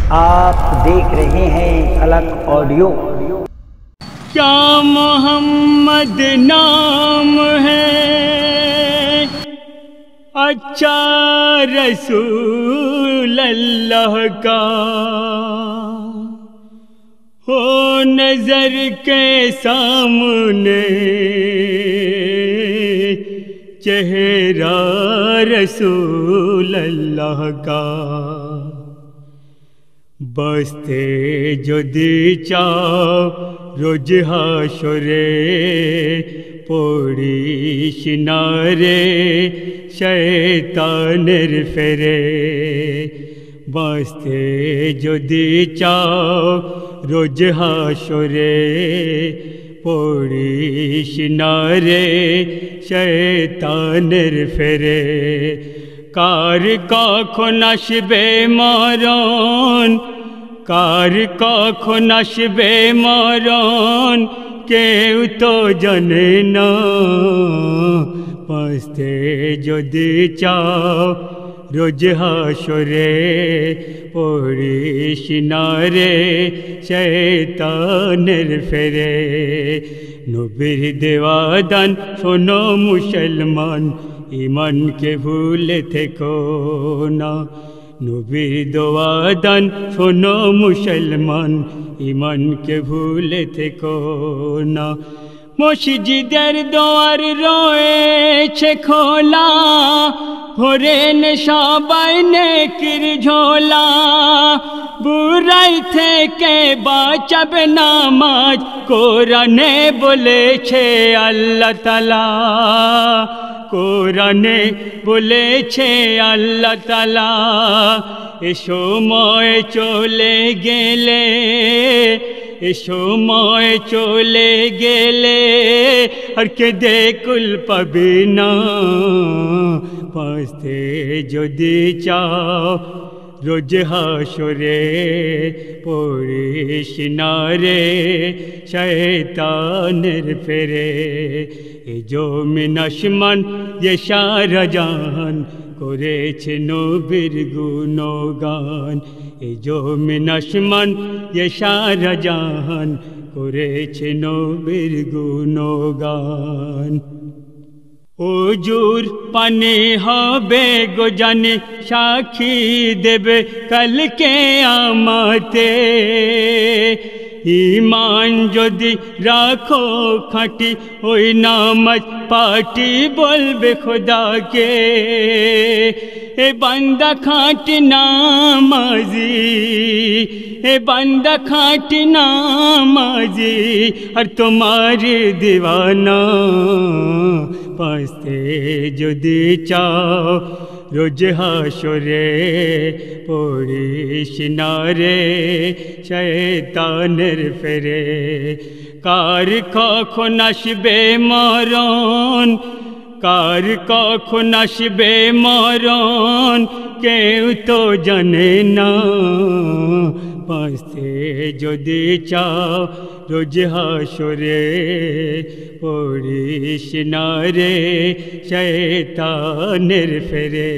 आप देख रहे हैं अलग ऑडियो। क्या मोहम्मद नाम है, अच्छा रसूल अल्लाह का, हो नजर के सामने चेहरा रसूल अल्लाह का। बसते যদি চাও রোজ হাসরে পড়িস না রে শয়তানের ফেরে। বাঁচতে যদি চাও রোজ হাসরে পড়িস না রে শয়তানের ফেরে। কার কখন আসবে মরণ, কার কখন আসবে মরণ কেউ তো জানে না। বাঁচতে যদি চাও রোজ হাসরে পড়িস না রে শয়তানের ফেরে। নবীর দেওয়া দান শোনো মুসলমান, ईमान के भूले थे को ना। नबी दुआ दान सुनो मुसलमान, ईमान के भूले थे को ना। मस्जिदेर द्वार রয়েছে খোলা, ভরেন সবাই নেকির ঝোলা। বুরাই থেকে বাঁচাবে নামাজ, কোরআনে বলেছে আল্লাহ তাআলা। কোরআনে বলেছে আল্লাহ তাআলা। এ সময় চলে গেলে, এ সময় চলে গেলে আর কেঁদে কুল পাবে না। বাঁচতে যদি চাও রোজ হাসরে পড়িস না রে শয়তানের ফেরে। এ জমিন আসমান এ সারা জাহান করেছে নবীর গুণগান। এ জমিন আসমান এ সারা জাহান করেছে নবীর গুণগান। ওজুর পানি হবে গো জানি, সাক্ষী দেবে কালকে আমাতে। ईमान যদি রাখো খাঁটি, ওই নামাজ পাটি বলবে খোদাকে। এ বান্দা খাঁটি নামাজি, এ বান্দা খাঁটি নামাজি আর তোমার দিওয়ানা। বাঁচতে যদি চাও রোজ হাসরে পড়িস না রে শয়তানের ফেরে। কার কখন আসবে মরণ, কার কখন আসবে মরণ কেউ তো জানে না। বাঁচতে যদি চাও রোজ হাসরে পড়িস না রে শয়তানের ফেরে।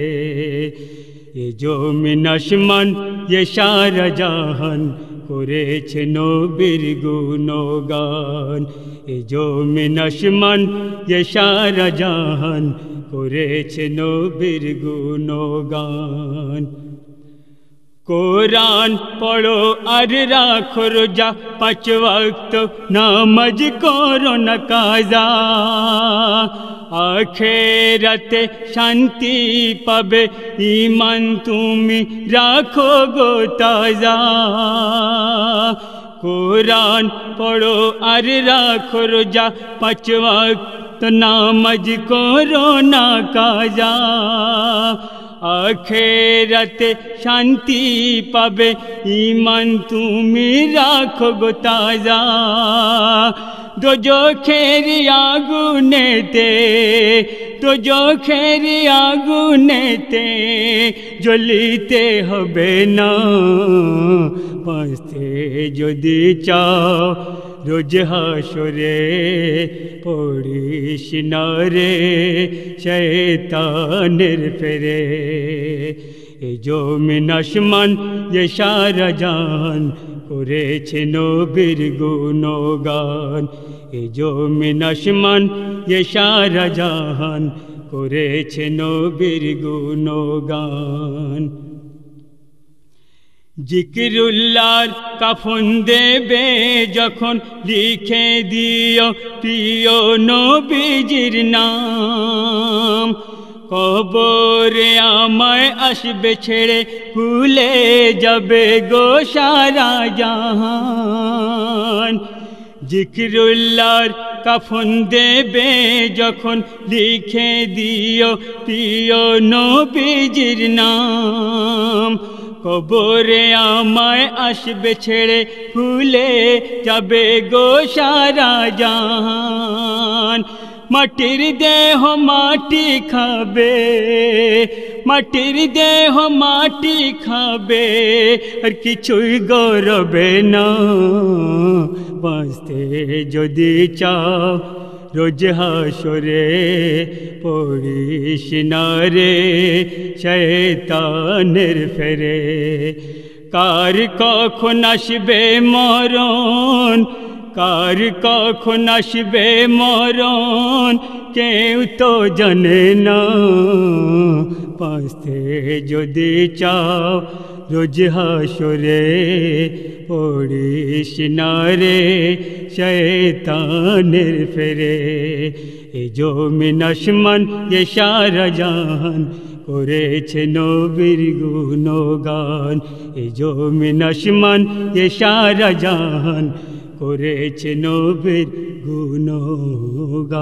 এ জমিন আসমান এ সারা জাহান করেছে নবীর গুণগান। এ জমিন আসমান এ সারা জাহান করেছে নবীর গুণগান। কোরআন পড়ো আর রাখো রোজা, 5 ওয়াক্ত নামাজ করো না কাজা। আখিরাতে শান্তি পাবে ঈমান তুমি রাখো গো তাজা। কোরআন পড়ো আর রাখো রোজা, 5 ওয়াক্ত নামাজ করো না কাজা। আখিরাতে শান্তি পাবে ঈমান তুমি রাখো গো তাজা। দোজখের আগুনেতে, দোজখের আগুনেতে জ্বলিতে হবে না। বাঁচতে যদি চাও রোজ হাসরে পড়িস না রে শয়তানের ফেরে এ জমিন আসমান যে সারা জান করেছে নবীর গুণগান এ জমিন আসমান যে সারা জাহান করেছে নবীর গুণগান জিকিরুল্লাহর কাফন দেবে যখন লিখে দিও প্রিয় নবীজির নাম কবরে আমায় আসবে ছেড়ে ভুলে যাবে গো সারা জাহান জিকিরুল্লাহর কাফন দেবে যখন লিখে দিও প্রিয় নবীজির নাম কবরে আমায় আসবে ছেড়ে ভুলে যাবে গো সারা জাহান মাটির দেহ মাটি খাবে মাটির দেহ মাটি খাবে আর কিছুই গৌরবে না বাঁচতে যদি চাও রোজ হাসরে পড়িস না রে শয়তানের ফেরে কার কখন আসবে মরণ কার কখন আসবে মরণ কেউ তো জানে না বাঁচতে যদি চাও রোজ হাসরে পড়িস না রে শয়তানের ফেরে এ জমিন আসমান যে সারা জাহান করেছে নবীর গুণগান এ জমিন আসমান যে সারা জাহান করেছে নবীর গুণগান